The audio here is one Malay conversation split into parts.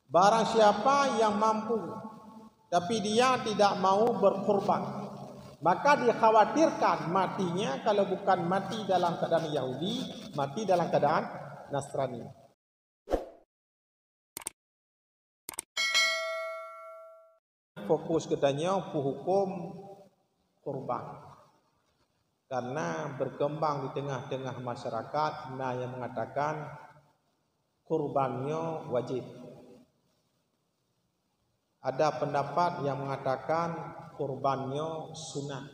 Barang siapa yang mampu tapi dia tidak mau berkorban, maka dikhawatirkan matinya kalau bukan mati dalam keadaan Yahudi, mati dalam keadaan Nasrani. Fokus katanya hukum kurban, karena berkembang di tengah-tengah masyarakat yang mengatakan kurbannya wajib. Ada pendapat yang mengatakan kurbannya sunnah.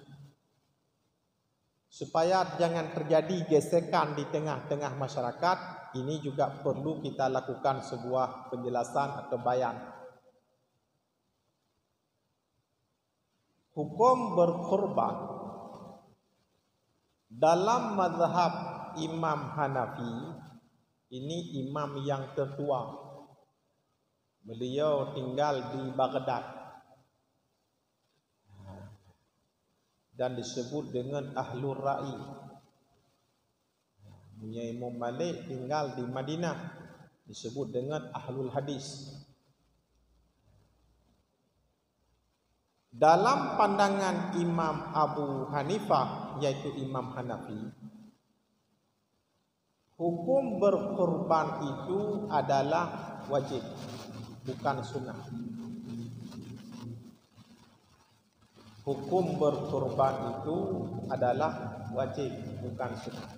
Supaya jangan terjadi gesekan di tengah-tengah masyarakat, ini juga perlu kita lakukan sebuah penjelasan atau bayan. Hukum berkurban dalam mazhab Imam Hanafi, ini imam yang tertua. Beliau tinggal di Baghdad dan disebut dengan Ahlul Ra'i. Imam Malik tinggal di Madinah, disebut dengan Ahlul Hadis. Dalam pandangan Imam Abu Hanifah, yaitu Imam Hanafi, hukum berkurban itu adalah wajib, bukan sunnah. Hukum berkurban itu adalah wajib, bukan sunnah.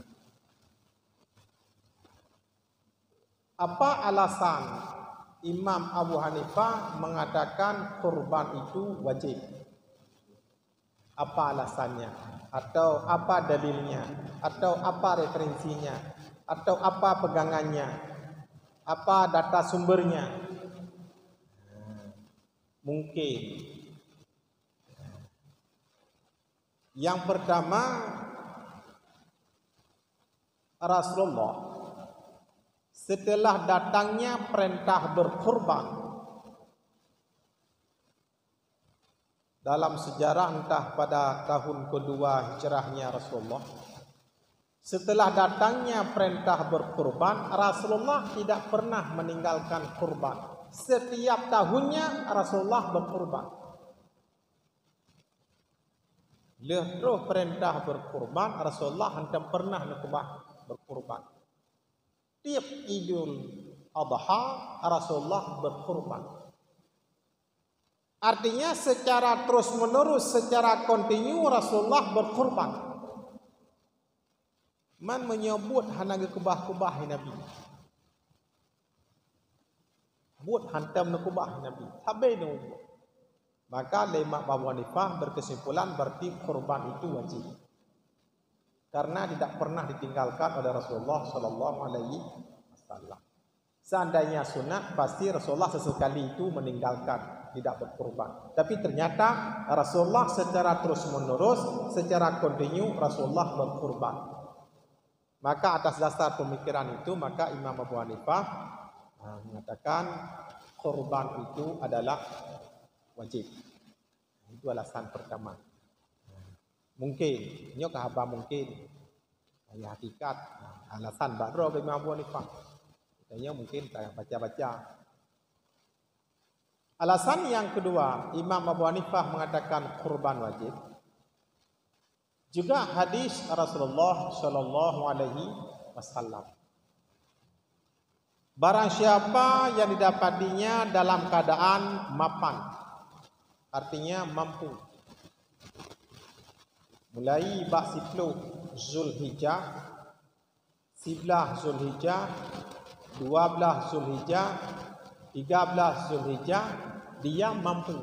Apa alasan Imam Abu Hanifah mengatakan kurban itu wajib? Apa alasannya? Atau apa dalilnya? Atau apa referensinya? Atau apa pegangannya? Apa data sumbernya? Mungkin yang pertama, Rasulullah setelah datangnya perintah berkurban dalam sejarah, entah pada tahun kedua hijrahnya Rasulullah, setelah datangnya perintah berkurban, Rasulullah tidak pernah meninggalkan kurban. Setiap tahunnya Rasulullah berkurban. Terus perintah berkurban, Rasulullah hendak pernah berkurban. Tiap Idul Adha Rasulullah berkurban. Artinya secara terus menerus, secara kontinu Rasulullah berkurban. Man menyebut hanaga kubah-kubah Nabi. Buat hantam kubah Nabi. Habis nunggu. Maka Imam Abu Hanifah berkesimpulan berarti kurban itu wajib. Karena tidak pernah ditinggalkan oleh Rasulullah sallallahu alaihi wasallam. Seandainya sunat, pasti Rasulullah sesekali itu meninggalkan, tidak berkurban. Tapi ternyata Rasulullah secara terus-menerus, secara kontinu Rasulullah berkurban. Maka atas dasar pemikiran itu, maka Imam Abu Hanifah mengatakan kurban itu adalah wajib. Itu alasan pertama. Mungkin, ini kehaba mungkin. Ya hakikat, alasan baru Imam Abu Hanifah. Katanya mungkin saya baca-baca. Alasan yang kedua, Imam Abu Hanifah mengatakan kurban wajib. Juga hadis Rasulullah sallallahu alaihi wasallam. Barang siapa yang didapatinya dalam keadaan mapan, artinya mampu, mulai bak 10 Zulhijjah, 11 Zulhijjah, 12 Zulhijjah, 13 Zulhijjah, dia mampu.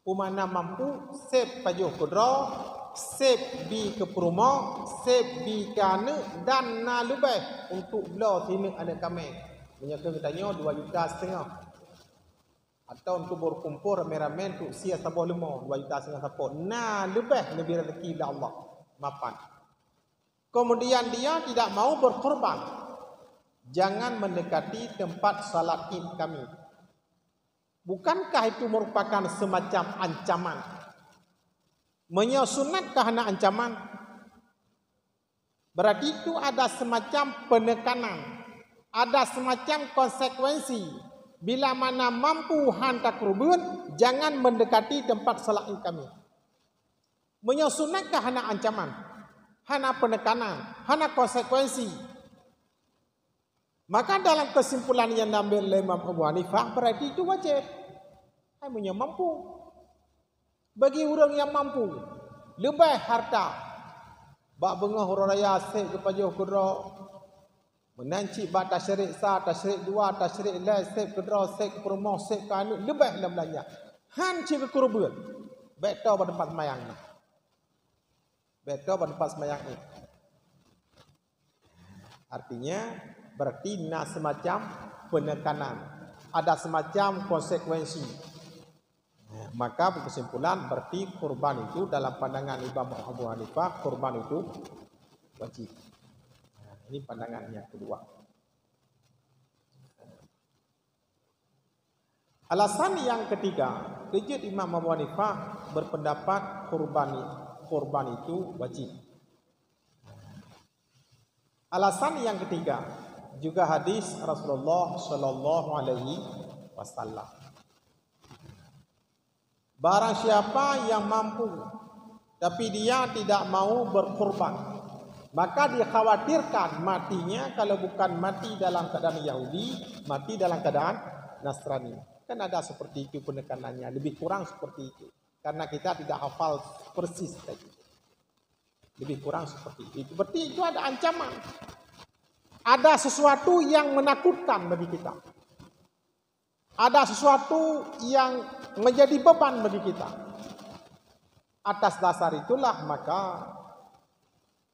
Umana mampu, sep pajuh kudra, sep bi ke perumah, sep bi ke anak, dan na lebih untuk belah sini ada kami. Menyatakan katanya 2,5 juta. Atau untuk berkumpul ramai-ramai untuk sia sabah lemah 2,5 juta sapot. Nah, lebih rezeki dari Allah. Mapan. Kemudian dia tidak mau berkorban. Jangan mendekati tempat salat Id kami. Bukankah itu merupakan semacam ancaman? Sunnatkah hanya ancaman? Berarti itu ada semacam penekanan. Ada semacam konsekuensi. bila mana mampu hantar kurban, jangan mendekati tempat salat kami. Menyosunatkah hana ancaman, hana penekanan, hana konsekuensi. Maka dalam kesimpulan yang diambil oleh Imam Abu Hanifah, berarti itu wajib. Hanya mampu. Bagi orang yang mampu, lebih harta, bak bengah orang raya sek kepada kedra, menanci bak tasyrik sah, tasyrik dua, tasyrik lain, sek kedra, sek perumah, sek kanu, lebih dalam belanja. Hanci ke kurban, betul pada tempat semayang ni. Betul pada tempat semayang ni. Artinya, berarti nak semacam penekanan, ada semacam konsekuensi. Maka berkesimpulan berarti kurban itu dalam pandangan Imam Abu Hanifah, kurban itu wajib. Ini pandangan yang kedua. Alasan yang ketiga, kejut Imam Abu Hanifah berpendapat kurban itu wajib. Alasan yang ketiga, juga hadis Rasulullah Shallallahu Alaihi Wasallam. Barang siapa yang mampu tapi dia tidak mau berkorban, maka dikhawatirkan matinya kalau bukan mati dalam keadaan Yahudi, mati dalam keadaan Nasrani. Kan ada seperti itu penekanannya, lebih kurang seperti itu. Karena kita tidak hafal persis tadi. Lebih kurang seperti itu. Berarti itu ada ancaman. Ada sesuatu yang menakutkan bagi kita. Ada sesuatu yang menjadi beban bagi kita. Atas dasar itulah maka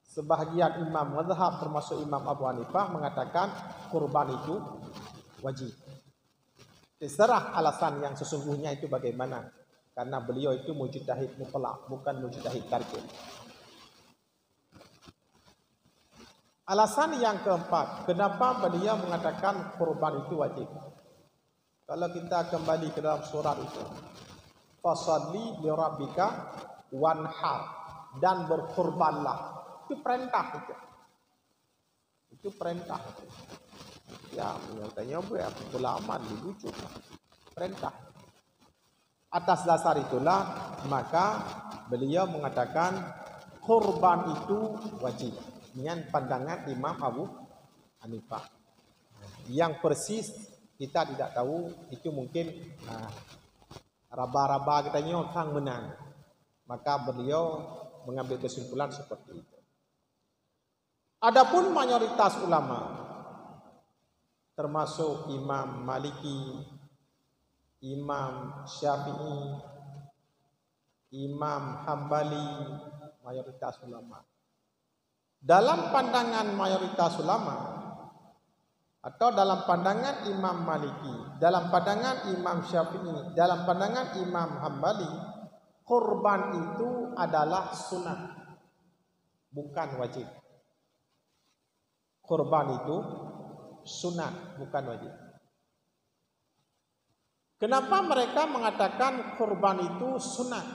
sebahagian imam mazhab termasuk Imam Abu Hanifah mengatakan kurban itu wajib. Terserah alasan yang sesungguhnya itu bagaimana. Karena beliau itu mujtahid mutlak, bukan mujtahid tarkib. Alasan yang keempat, kenapa beliau mengatakan kurban itu wajib? Kalau kita kembali ke dalam surat itu, fasalli li rabbika wanhar, dan berkurbanlah. Itu perintah itu. Itu perintah. Ya, menyatakan apa? Ulama lucu. Perintah. Atas dasar itulah maka beliau mengatakan kurban itu wajib. Dengan pandangan Imam Abu Hanifah. Yang persis kita tidak tahu, itu mungkin raba-raba katanya sang menang. Maka beliau mengambil kesimpulan seperti itu. Adapun mayoritas ulama, termasuk Imam Maliki, Imam Syafi'i, Imam Hambali, mayoritas ulama. Dalam pandangan mayoritas ulama, atau dalam pandangan Imam Maliki, dalam pandangan Imam Syafi'i, dalam pandangan Imam Hambali, kurban itu adalah sunnah, bukan wajib. Kurban itu sunnah, bukan wajib. Kenapa mereka mengatakan kurban itu sunnah?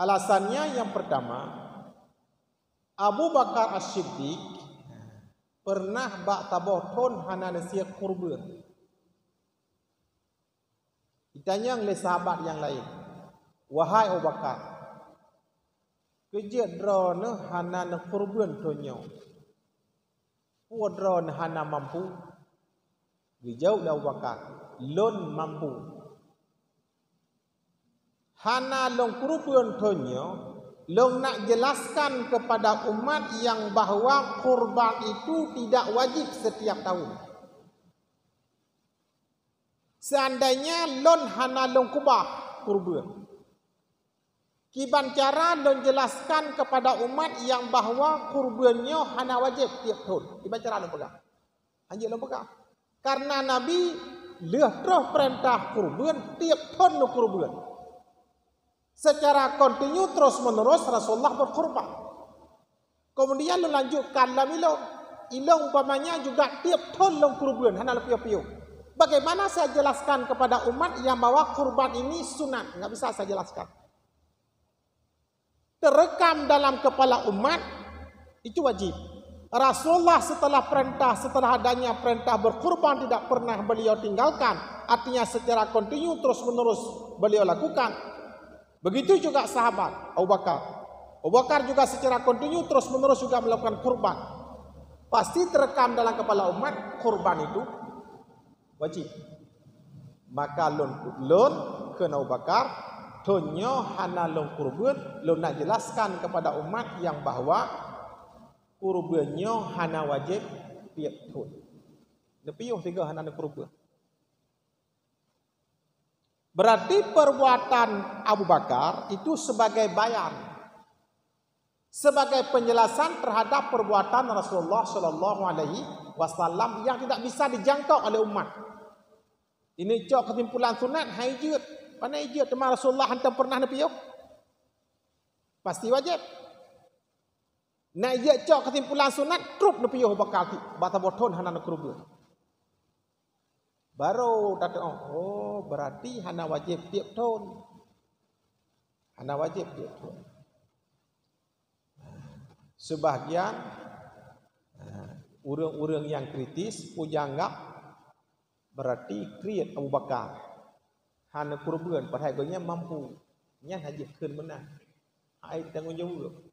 Alasannya yang pertama, Abu Bakar As-Siddiq pernah bak taboton hana nasihat kurban. Ditanya oleh sahabat yang lain, wahai Abu Bakar, kerja drone hana na kurban tonyo, puan drone hana mampu. Dijawab Abu Bakar, lon mampu. Hana long kurban tonyo, long nak jelaskan kepada umat yang bahawa kurban itu tidak wajib setiap tahun. Seandainya lon hana long kubah kurban, kiban cara lon jelaskan kepada umat yang bahawa kurbannya hana wajib tiap tahun. Kiban cara lon pegang, hanya lon pegang. Karena Nabi terus perintah kurban tiap tahun lon kurban. Secara kontinu terus menerus Rasulullah berkurban. Kemudian melanjutkan lamilo, ilong umpamanya juga tiap tahun long kurban, hana lepio-pio. Bagaimana saya jelaskan kepada umat yang bahawa kurban ini sunat? Enggak bisa saya jelaskan. Terekam dalam kepala umat itu wajib. Rasulullah setelah adanya perintah berkurban tidak pernah beliau tinggalkan. Artinya secara kontinu terus menerus beliau lakukan. Begitu juga sahabat Abu Bakar. Abu Bakar juga secara kontinu terus menerus juga melakukan kurban. Pasti terekam dalam kepala umat kurban itu wajib. Maka lon ke Abu Bakar tonyo hana lon kurban, lon nak jelaskan kepada umat yang bahawa kurbannya hana wajib tiap tahun. Lepiuh tiga hana kurban. Berarti perbuatan Abu Bakar itu sebagai bayan, sebagai penjelasan terhadap perbuatan Rasulullah Sallallahu Alaihi Wasallam yang tidak bisa dijangkau oleh umat. Ini cok kesimpulan sunat hai jut. Mana ijut tema Rasulullah hantar pernah lepiuh? Pasti wajib. Nak ia cok kesimpulan sunat trup nepi Abu Bakar bata boton hana kurban. Baru datang berarti hana wajib tiap tahun. Hana wajib tiap tahun. Sebahagian urang-urang yang kritis pujanggap berarti kriat Abu Bakar hana kurban padahal mampu nya haji keun menang. Ai tanggungjawab.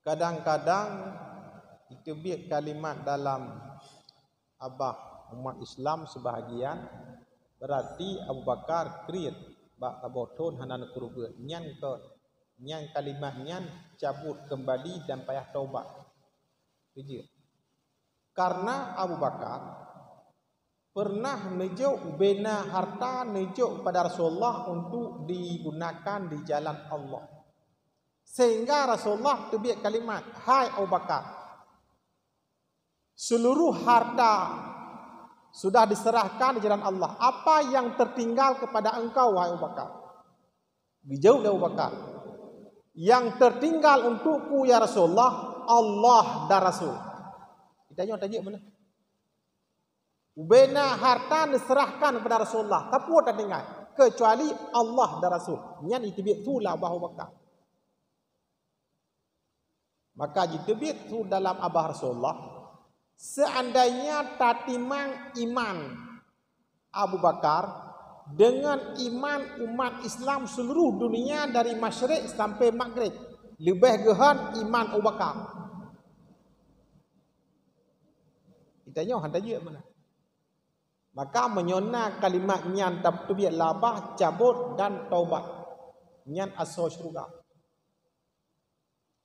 Kadang-kadang itu biar kalimat dalam abah umat Islam sebahagian berarti Abu Bakar kriat bak taboton hanan kurban nyan kalimat nyan cabut kembali dan payah taubat. Karena Abu Bakar pernah nejuk bina harta nejuk pada Rasulullah untuk digunakan di jalan Allah. Sehingga Rasulullah terbiak kalimat, hai Abu Bakar, seluruh harta sudah diserahkan di jalan Allah. Apa yang tertinggal kepada engkau, wahai Abu Bakar? Dijauh dari Abu Bakar. Yang tertinggal untukku ya Rasulullah, Allah dan Rasul. Kita tanya mana? Ubena harta diserahkan kepada Rasulullah. Tapi tak tinggal kecuali Allah dan Rasul. Yang itibik itulah Abu Bakar. Maka jitibit itu dalam abah Rasulullah, seandainya tatimang iman Abu Bakar dengan iman umat Islam seluruh dunia dari Masyriq sampai Maghrib, lebih gehan iman Abu Bakar. Kita tanya tanya mana? Maka menyona kalimat nyan tabtubiyat labah cabut dan taubat. Nyan asal syurga.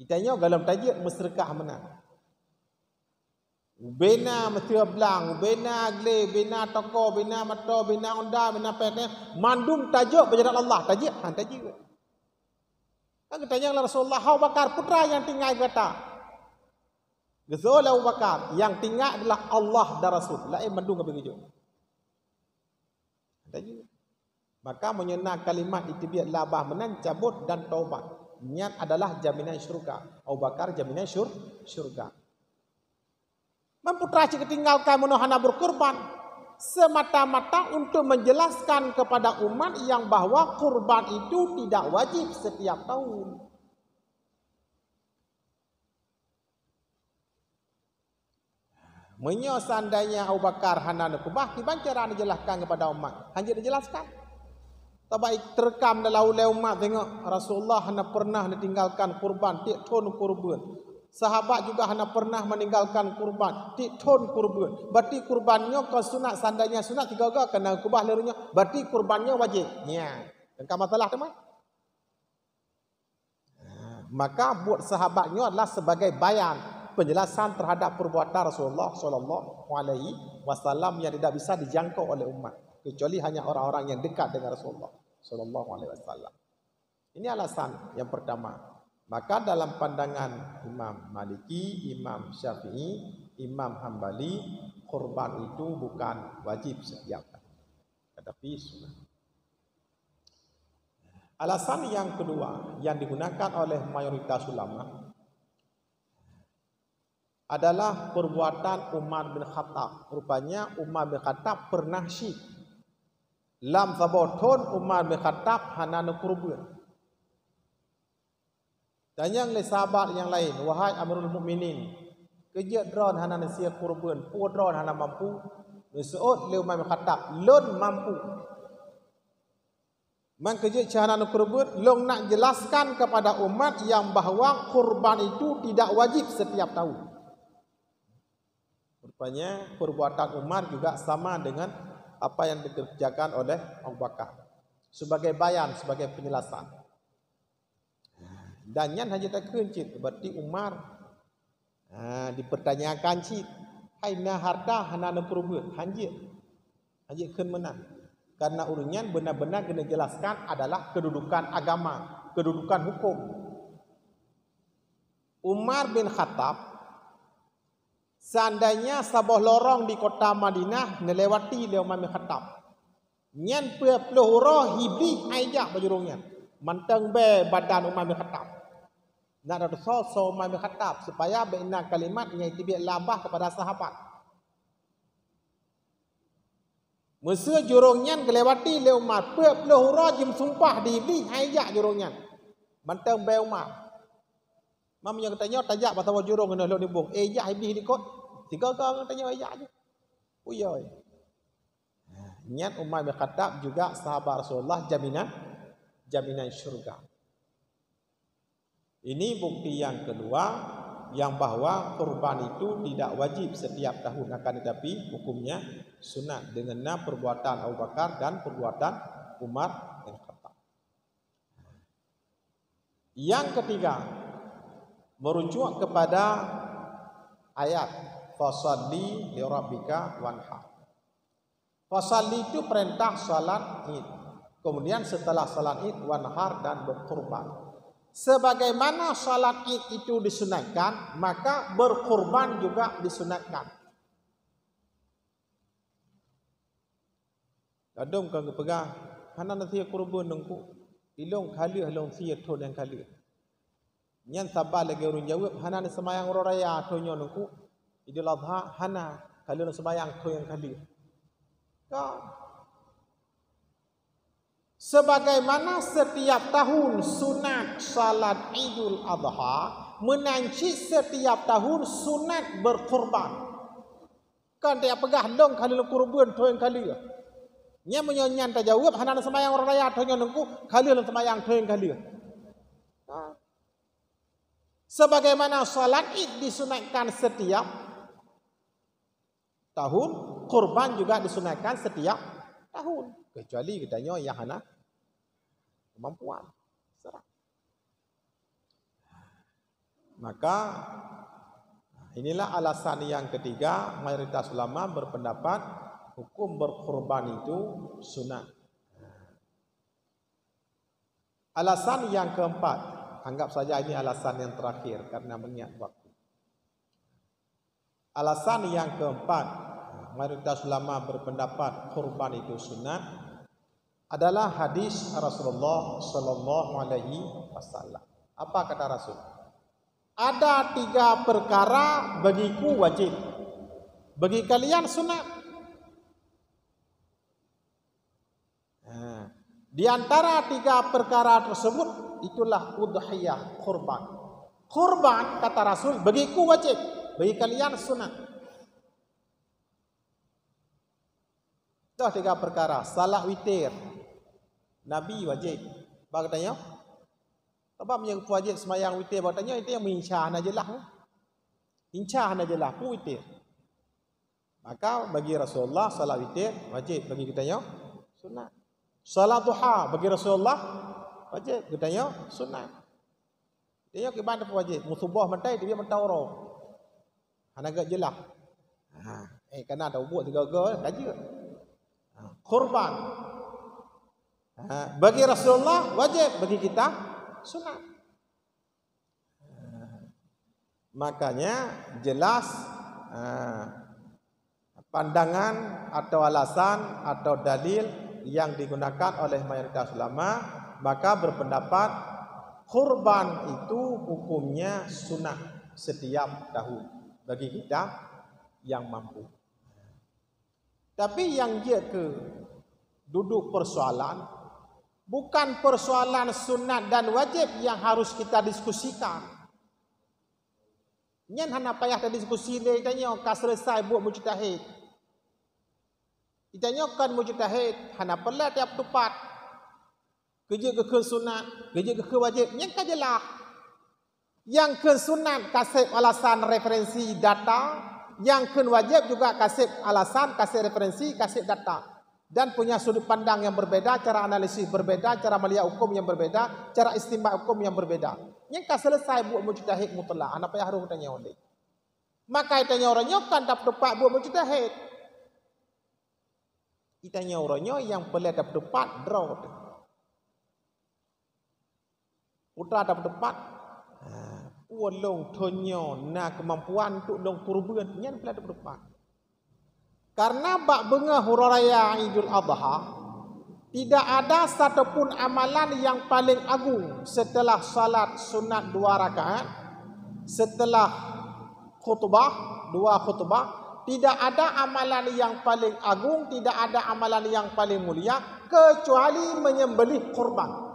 Kita tanya dalam tajuk musyrikah mana? Bina mesti belang, bina gle, bina toko, bina mato, bina onda, bina pene, mandum tajuk berjalan Allah, tajuk, tajuk. Kan kita tanya Rasulullah Abu Bakar putra yang tinggal kata. Gezol Abu Bakar yang tinggal adalah Allah dan Rasul. Lain mandum ke begitu. Tajuk. Maka menyena kalimat itibiyat labah menan cabut dan taubat. Niat adalah jaminan syurga. Abu Bakar jaminan syurga. Memputra ketinggalkan menohana berkurban semata-mata untuk menjelaskan kepada umat yang bahwa kurban itu tidak wajib setiap tahun. Menyo seandainya Abu Bakar hana nakubah, kiban cara dijelaskan kepada umat? Hanya dijelaskan. Tabaik terekam dalam oleh umat tengok Rasulullah hana pernah ditinggalkan kurban, tiap tahun kurban. Sahabat juga hana pernah meninggalkan kurban, tiap tahun kurban. Berarti kurbannya kau sunat, seandainya sunat tiga kena kubah lerunya, berarti kurbannya wajib. Ya, engkau masalah teman. Maka buat sahabatnya adalah sebagai bayan penjelasan terhadap perbuatan Rasulullah Sallallahu Alaihi Wasallam yang tidak bisa dijangkau oleh umat kecuali hanya orang-orang yang dekat dengan Rasulullah Sallallahu Alaihi Wasallam. Ini alasan yang pertama. Maka dalam pandangan Imam Maliki, Imam Syafi'i, Imam Hambali, kurban itu bukan wajib setiap tahun, tetapi sunnah. Alasan yang kedua yang digunakan oleh mayoritas ulama adalah perbuatan Umar bin Khattab. Rupanya Umar bin Khattab pernah syirik. Lam saboton Umar bin Khattab hana kurban. Tanya oleh sahabat yang lain, wahai Amirul Mukminin, kerja dron hana nasia kurban, pu dron hana mampu, nusuut leu Umar bin Khattab, lon mampu. Man kerja cahana kurban, long nak jelaskan kepada umat yang bahawa kurban itu tidak wajib setiap tahun. Rupanya perbuatan Umar juga sama dengan apa yang dikerjakan oleh Abu Bakar. Sebagai bayan, sebagai penjelasan. Dan yang hanya tak kencit, berarti Umar dipertanyakan cit, hai na harta hana na perubut, hanjit ken menang. Karena urunyan benar-benar kena jelaskan adalah kedudukan agama, kedudukan hukum. Umar bin Khattab seandainya sabuh lorong di kota Madinah nelewati le Umar bin Khattab. Nyan peluh roh hibli ajak bajurungnya. Mantang be badan Umar bin Khattab. Nak ada so Umar bin Khattab supaya beina kalimat yang tibi labah kepada sahabat. Masa jurungnya kelewati le Umar, peluh roh jim sumpah di hibli ajak jurungnya. Mantang be Umar. Mam yang tanya tajak batawa jurung kena lo dibung. Jak hibli dikot. Tiga kau tanya ajak je. Uyoy. Niat Umar bin Khattab juga sahabat Rasulullah jaminan syurga. Ini bukti yang kedua yang bahawa kurban itu tidak wajib setiap tahun, akan tetapi hukumnya sunat dengan perbuatan Abu Bakar dan perbuatan Umar bin Khattab. Yang ketiga merujuk kepada ayat fasalli li rabbika wanhar. Fasalli itu perintah salat Id. Kemudian setelah salat Id wanhar dan berkurban. Sebagaimana salat Id itu disunatkan, maka berkurban juga disunatkan. Kadang kau pegang, hana nanti kurban nungku, ilong kali ilong sia thon yang kali. Nyan sabar lagi orang jawab, hana ni semayang orang raya thonyo nungku, Idul Adha hana kali ni semayang thon yang kali. Kau sebagaimana setiap tahun sunat salat Idul Adha, menanci setiap tahun sunat berkurban. Kan dia pegah dong kali lu kurban tu yang kali. Nya menyonyan tak jawab hanan semayang orang raya tu yang nungku kali lu semayang tu yang kali. Sebagaimana salat Id disunatkan setiap tahun, kurban juga disunatkan setiap tahun. Kecuali katanya yang hana kemampuan. Serah. Maka inilah alasan yang ketiga, mayoritas ulama berpendapat hukum berkurban itu sunat. Alasan yang keempat, anggap saja ini alasan yang terakhir karena mengingat waktu. Alasan yang keempat, mayoritas ulama berpendapat kurban itu sunat adalah hadis Rasulullah sallallahu alaihi wasallam. Apa kata Rasul? Ada 3 perkara bagiku wajib, bagi kalian sunat. Di antara 3 perkara tersebut itulah udhiyah, kurban. Kurban kata Rasul bagiku wajib, bagi kalian sunat. Itu 3 perkara. Salat witir Nabi wajib. Bang tanya, apa yang wajib semayang witir? Bang tanya itu yang mengincah najelah. Incah najelah pun witir. Maka bagi Rasulullah salat witir wajib, bagi kita tanya sunat. Salat duha bagi Rasulullah wajib, kita tanya sunat. Dia ke mana pun wajib. Musubah mentai dia mentau ro. Hanaga jelah. Karena ada buat 3 kaji. Kurban bagi Rasulullah wajib, bagi kita sunat. Makanya jelas pandangan atau alasan atau dalil yang digunakan oleh mayoritas ulama, maka berpendapat kurban itu hukumnya sunat setiap tahun bagi kita yang mampu. Tapi yang dia ke duduk persoalan, Bukan persoalan sunat dan wajib yang harus kita diskusikan. Nyen hana payah kita diskusi dia tanya ka selesai buat mujtahid. Ditanyakan mujtahid hana perlu tiap tepat. Kerja ke sunat, kerja ke wajib, nyen ka jelah. Yang ke sunat kasih alasan referensi data, yang ke wajib juga kasih alasan, kasih referensi, kasih data. Dan punya sudut pandang yang berbeda, cara analisis berbeda, cara melihat hukum yang berbeda, cara istinbat hukum yang berbeda. Yang kan selesai buat mujtahid mutlak, anak payah harus tanya orang. Maka tanya orangnya kan dapat tepat buat mujtahid. Tanya orangnya yang boleh dapat tepat draw. Putra dapat tepat. Long tonyo na kemampuan untuk long kurban, yang boleh dapat tepat. Karena bak benga huraraya Idul Adha tidak ada satupun amalan yang paling agung setelah salat sunat 2 rakaat, setelah khutbah 2 khutbah, tidak ada amalan yang paling agung, tidak ada amalan yang paling mulia kecuali menyembelih kurban.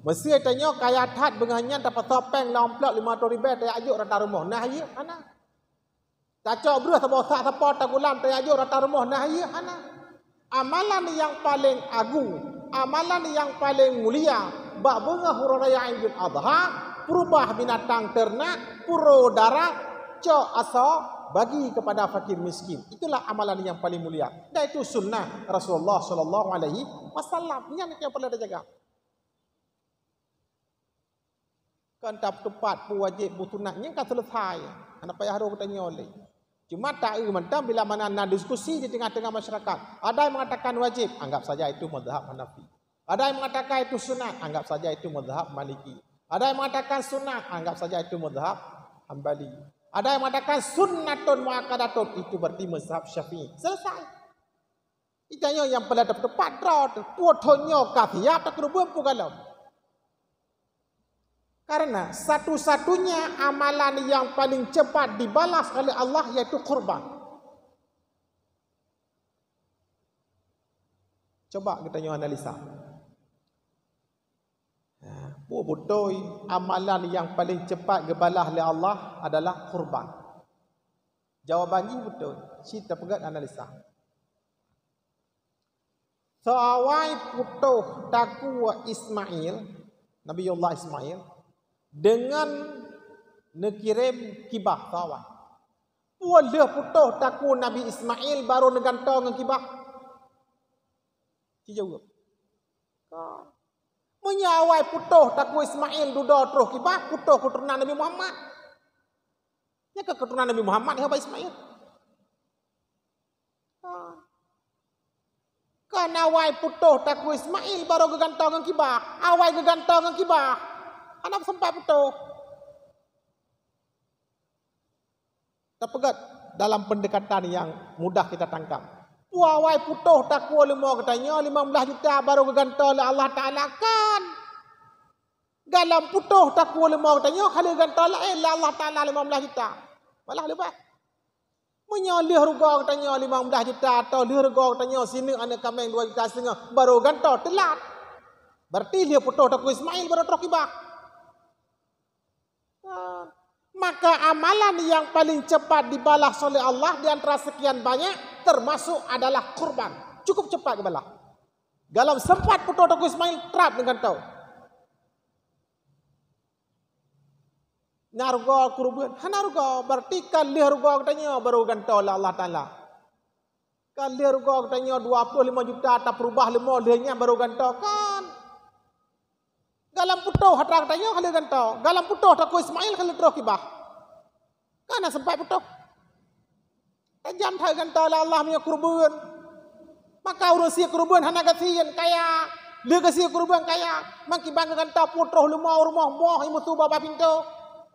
Mesti tanya kaya tat bengahnya dapat topeng lomplok 500 ribu tak ajuk rata rumah. Nah ya mana? Tak cok beruh tak apa tak gulam tak ajuk rata rumah. Nah ya mana? Amalan yang paling agung, amalan yang paling mulia bak bunga huraya Idul Adha, perubah binatang ternak, puro darah, cok aso bagi kepada fakir miskin. Itulah amalan yang paling mulia. Dan itu sunnah Rasulullah sallallahu alaihi wasallam. Ini yang perlu dijaga. Kan tak tepat pun wajib butunaknya kan selesai. Anak payah harus tanya oleh. Cuma tak mentang bila mana nak diskusi di tengah-tengah masyarakat. Ada yang mengatakan wajib, anggap saja itu mazhab Hanafi. Ada yang mengatakan itu sunat, anggap saja itu mazhab Maliki. Ada yang mengatakan sunat, anggap saja itu mazhab Hambali. Ada yang mengatakan sunnatun muakkadatun, itu berarti mazhab Syafi'i. Selesai. Itanya yang pada tepat rot, putonyo kafiyah tak kerubun pugalau. Karena satu-satunya amalan yang paling cepat dibalas oleh Allah yaitu kurban. Coba kita analisa. Betul, amalan yang paling cepat dibalas oleh Allah adalah kurban. Jawabannya betul. Kita pegat analisa. Seawai putuh takwa Ismail, Nabiullah Ismail, dengan nekirim kibah kawan. Boleh putuh takut Nabi Ismail baru negantau dengan kibah. Jauh. Menyawai putuh takut Ismail duduk terus kibah putuh keturunan Nabi Muhammad. Ya ke keturunan Nabi Muhammad ya Ismail. Kan awai putuh takut Ismail baru gegantau dengan kibah. Awai gegantau dengan kibah. Anak sempat betul. Terpegat dalam pendekatan yang mudah kita tangkap. Wawai putuh takwa lima katanya 15 juta baru gegantau oleh Allah Ta'ala kan. Dalam putuh takwa lima katanya kali gegantau oleh Allah Ta'ala 15 juta. Malah lepas. Menyalih ruga katanya 15 juta atau lih ruga katanya sini anak kambing 2 juta setengah baru gantau telat. Berarti dia putuh takwa Ismail baru terkibah. Maka amalan yang paling cepat dibalas oleh Allah di antara sekian banyak termasuk adalah kurban. Cukup cepat dibalas. Dalam sempat putus Tuku Ismail terap dengan tahu. Narga kurban, narga berarti kali harga katanya baru gantau oleh Allah Taala. Kali harga katanya 25 juta tak perubah 5 lihnya baru gantau kan. Dalam putuh hatra katanya kali gantau. Dalam putuh Tuku Ismail kali terus kibah. Karena sempat putuh. Tajam tak gantau oleh Allah punya kurban. Maka urusi kurban hana kasihan kaya. Dia kasih kurban kaya. Maki bangga gantau putuh rumah moh imu tu bapa pintu.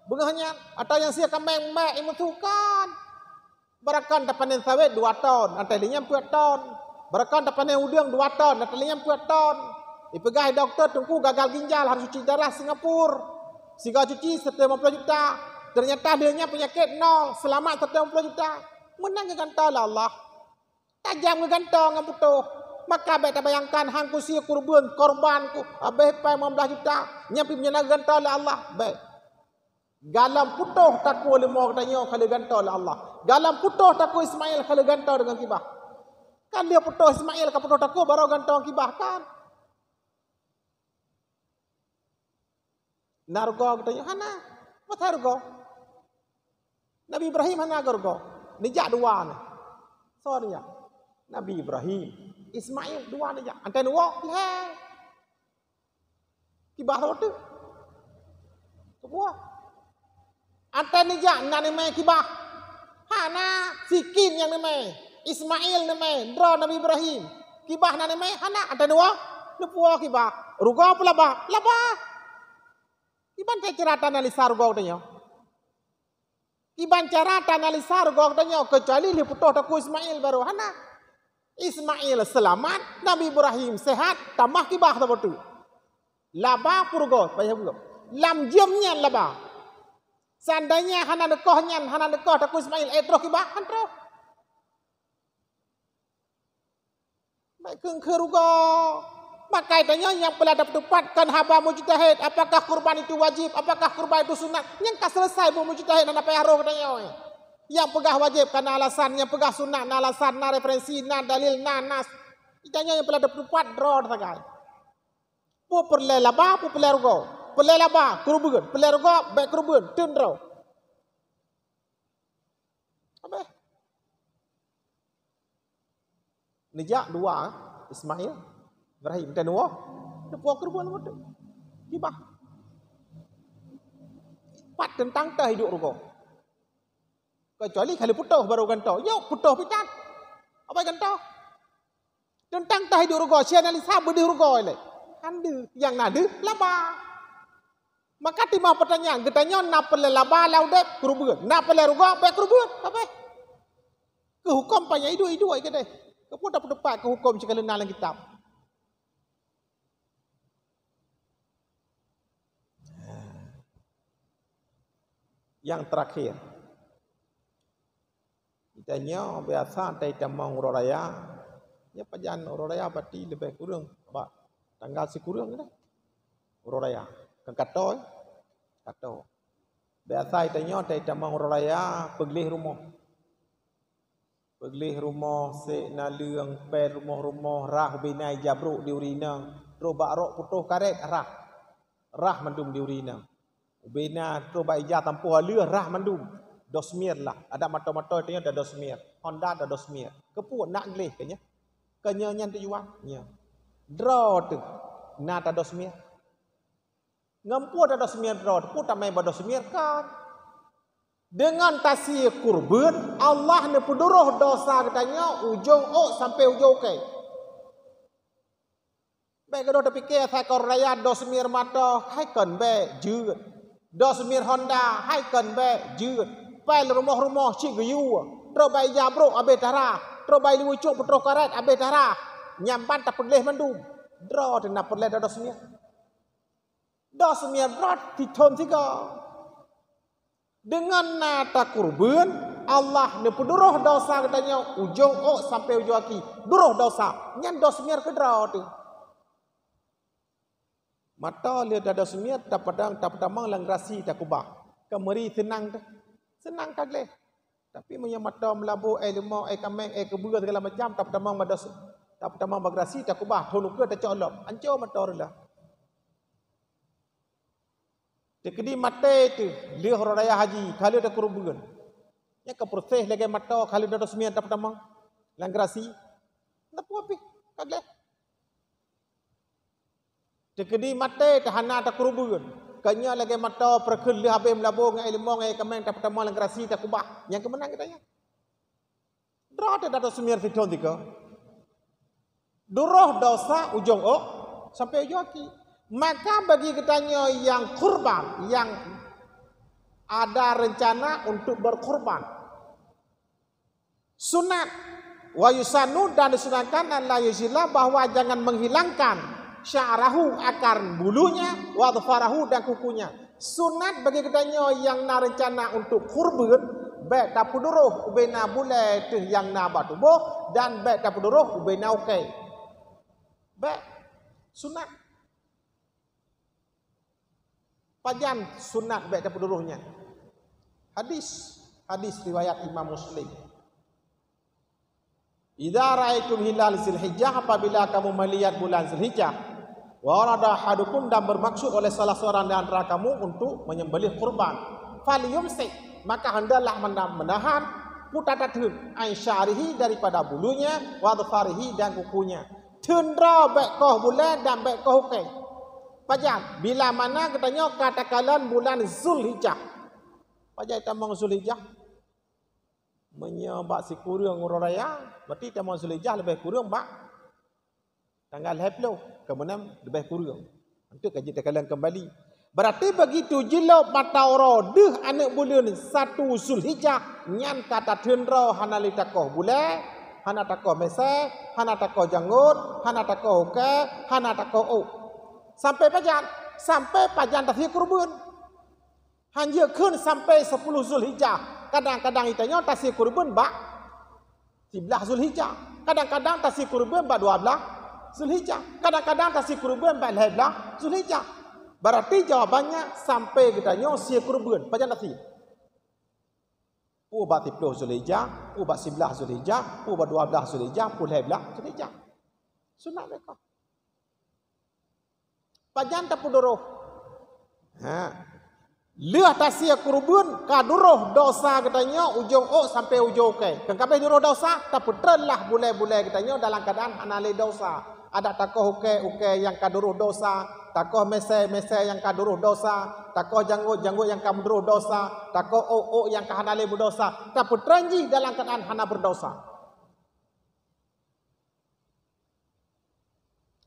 Bengahnya atau yang sia kambing mak imu tu kan. Barakan dapanen sawit 2 ton, antalinya 4 ton. Barakan dapanen udang 2 ton, antalinya 4 ton. Dipegai doktor tunggu gagal ginjal harus cuci darah Singapura. Siga cuci 150 juta. Ternyata dia penyakit 0, selamat 150 juta. Menang gantau lah Allah. Tajam gantau dengan putuh. Maka baik tak bayangkan hang ku sia kurban korbanku habis pai 15 juta nyampi menyana gantol oleh Allah. Baik. Galam putuh takku limo katanya kalau gantol oleh Allah. Galam putuh takku Ismail kalau gantol dengan kibah. Kan dia putuh Ismail ka putuh takku baru gantol kibah kan. Nargo katanya hana. Apa harga? Nabi Ibrahim hana gargo. Nijak dua ni. Sorry ya. Nabi Ibrahim, Ismail dua ni jak. Antai dua, leh. Kibah tu. Semua. Antai ni jak nak ni kibah. Hana sikin yang ni Ismail ni dra Nabi Ibrahim. Kibah nak ni hana antai dua. Lepua kibah. Rugo apa laba? Laba. Iban cerita analisa rugo tanya. Iban cerita analisa rugo tanya kecuali li putuh takku Ismail baru hana. Ismail selamat, Nabi Ibrahim sehat, tambah kibah tu betul. Laba purgo, payah purgo. Lam jamnya laba. Seandainya hana dekoh takku Ismail, terus kibah, kan terus. Baik kengkerugo. Maka tanya yang pernah dapat tepatkan haba mujtahid, apakah kurban itu wajib, apakah kurban itu sunat? Yang tak selesai bu mujtahid dan apa yang roh tanya. Yang pegah wajib karena alasan, yang pegah sunat na alasan, na referensi, na dalil, na nas. Tanya yang pernah dapat tepat draw sagai. Pu perle laba, pu perle rugo. Perle laba, kurban. Perle rugo, baik kurban, tun draw. Apa? Nijak dua, Ismail. Ibrahim dan Noah, depa kurban betul. Kibah. Pat tentang tah hidup rugo. Kecuali kali putuh baru gantau. Yo putuh pitan. Apa gantau? Tentang tah hidup rugo, si analisa bedi rugo ile. Ande yang nade laba. Maka timah pertanyaan, getanya na pele laba laudep kurban. Na pele rugo baik kurban. Apa? Ke hukum panya hidup ai kedai. Kepu dapat tepat ke hukum sekali dalam kitab. Yang terakhir, kitanya biasa dari tamang uraya, ya pajan uraya berarti lebih kurang, pak tanggal sekurang ni, uraya, kan kato. Biasa kitanya dari tamang uraya peglih rumah, se naliang per rumah rah binai jabruk di urina, robak rok putuh karet rah mandum di urina. Ubena coba ija tampuh lửa rah mandum dosmir lah ada motor tanya ada dosmir Honda ada dosmir kepu nak gleh kenya nyan tu jual nya draw tu na ta dosmir ngampu ada dosmir draw pu tamai ba dosmir kan dengan tasih kurban Allah ne puduruh dosa katanya ujung sampai ujung ke baik kalau terfikir saya kau raya dosmir mata hai kan be jut dosmir Honda hai kan be jut pai rumah cik gayu trobai jabrok abe tara trobai liwucuk putroh karet abe tara nyampan tak perleh mandum draw dan perleh dosmir draw diton tiga dengan nata kurban Allah ne puduruh dosa katanya ujung sampai ujung kaki duruh dosa nyan dosmir ke draw tu mata lihat ada semia tak pedamang lang rasi tak kubah. Kemari senang kagle. Tapi punya mata melabu lemau kameng kebuga segala macam tak pedamang bagrasi tak kubah. Tholuke tak colok. Ancau mata rela. Tekedi mate tu lihat raya haji kali ada kurubun. Ya ke proses lagi mata kali ada semia tak pedamang lang rasi. Napu api kagle. Tekedi mate tahana tak kurubun. Kanya lagi mata perkeli habis melabur dengan ilmu dengan kemen tak pertama lang grasi tak kubah. Yang kemenang katanya. Draw ada semir fiton tiga. Duruh dosa ujung sampai ujung kaki. Maka bagi katanya yang kurban, yang ada rencana untuk berkurban. Sunat wa yusanu dan disunatkan la yuzila bahwa jangan menghilangkan sya'rahu akar bulunya wa dhafarahu dan kukunya. Sunat bagi katanya yang na rencana untuk kurban baik tak puduruh ubena bulai tu yang na batubuh dan baik tak puduruh ubena ukai. Baik, sunat. Pajan sunat baik daripada duruhnya. Hadis riwayat Imam Muslim. Idza ra'aitum hilal Zulhijjah, apabila kamu melihat bulan Zulhijjah, wa arada ahadukum, dan bermaksud oleh salah seorang di antara kamu untuk menyembelih kurban, falyumsik, maka hendaklah menahan putatatun aisyarihi, daripada bulunya, wa dhfarihi, dan kukunya. Tendra baik koh bulan dan baik koh hukai. Pajan bila mana katanya katakanlah bulan Zulhijjah. Pajan tamang Zulhijjah menyebab si kurang orang raya, berarti tamang Zulhijjah lebih kurang bak tanggal 10 kemudian lebih kurang. Untuk kaji kalian kembali. Berarti begitu jilo mata orang deh anak bulan 1 Zulhijjah nyan kata tendra hanali takoh bulan, hana takoh meseh, hana takoh janggut, hana takoh hukai, hana takoh oh. Sampai pajan tasih kurban. Hanya kun sampai 10 Zulhijjah. Kadang-kadang itanya tasih kurban bak 11 Zulhijjah. Kadang-kadang tasih kurban bak 12 Zulhijjah. Kadang-kadang tasih kurban bak 11 Zulhijjah. Berarti jawabannya sampai kitanya si kurban. Pajan tasih. Bak 10 Zulhijjah, bak 11 Zulhijjah, bak 12 Zulhijjah, 11 Zulhijjah. Sunat mereka. Pajan tak puduruh. Lihat tasya kurban kaduruh dosa katanya ujung ok sampai ujung ok. Kan kabeh duruh dosa tak putrelah bulai-bulai katanya dalam keadaan anale dosa. Ada takoh ok yang kaduruh dosa, takoh meseh yang kaduruh dosa, takoh janggut yang kaduruh dosa, takoh ok yang kahanale berdosa. Tak putranji dalam keadaan hana berdosa.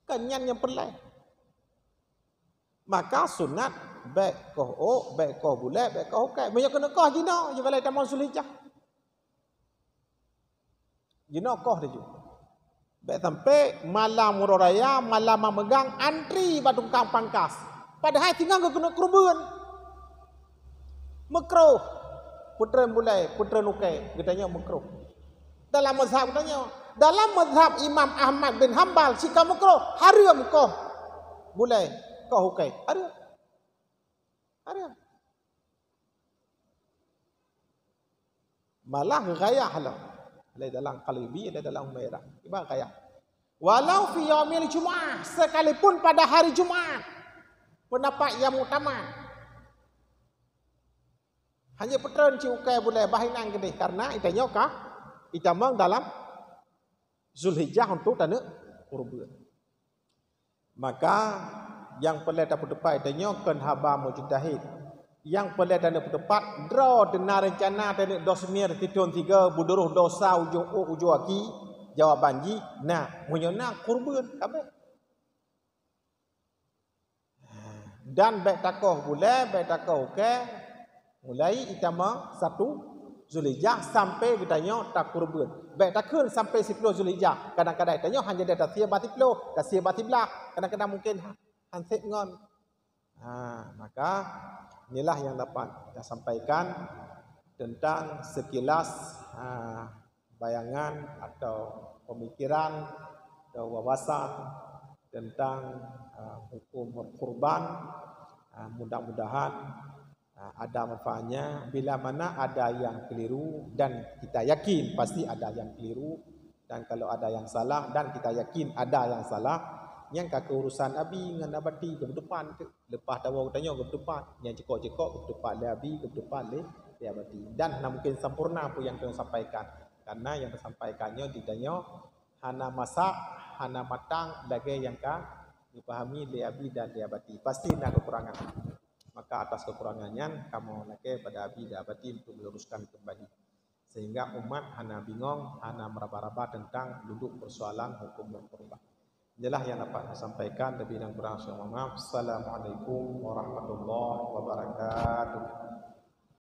Kenyan yang pelai. Maka sunat baik koh ok, baik koh bulat, baik koh hukai. Banyak kena koh jina, je balai tamang Zulhijjah. Jina koh dia juga. Baik sampai malam Murah Raya, malam memegang antri batu kang pangkas. Padahal tinggal ke kena kurban. Makruh. Putera bulai, putera hukai, katanya makruh. Dalam mazhab katanya, dalam mazhab Imam Ahmad bin Hanbal, jika makruh, haram koh bulai. Kau hukai. Ada. Malah gaya halah. Ada dalam Qalibi, ada dalam Humairah. Ibarat gaya. Walau fi yaumil Jumaah, sekalipun pada hari Jumaat. Pendapat yang utama. Hanya petern ci hukai boleh bahinan gede karena itanya kah? Itamang dalam Zulhijjah untuk tanah kurban. Maka yang pelai dapat depan itanya kan haba mujtahid. Yang pelai dapat depan draw denar rencana dan dosmir titun 3 buduruh dosa ujung aki jawaban ji nah munyana kurban kabeh. Dan baik takoh bulan baik takoh ke mulai itama 1 Zulhijjah sampai ditanya tak kurban. Baik takun sampai 10 Zulhijjah. Kadang-kadang ditanya hanya dia tasir batiplo, tasir batiblah. Kadang-kadang mungkin hansip ngon. Maka inilah yang dapat saya sampaikan tentang sekilas bayangan atau pemikiran atau wawasan tentang hukum kurban. Mudah-mudahan ada manfaatnya. Bila mana ada yang keliru dan kita yakin pasti ada yang keliru, dan kalau ada yang salah dan kita yakin ada yang salah, yang keurusan abi dengan abadi ke depan lepas tahu tanya ke depan yang cekok-cekok ke depan le abi ke depan le abadi, dan mungkin sempurna apa yang kena sampaikan karena yang disampaikannya ditanya hana masak hana matang bagai yang dipahami le abi dan le abadi, pasti ada kekurangan. Maka atas kekurangannya kamu lagi pada abi dan abadi untuk meluruskan kembali sehingga umat hana bingung hana meraba-raba tentang duduk persoalan hukum kurban. Inilah yang dapat saya sampaikan. Lebih dan kurang saya mohon maaf. Assalamualaikum warahmatullahi wabarakatuh.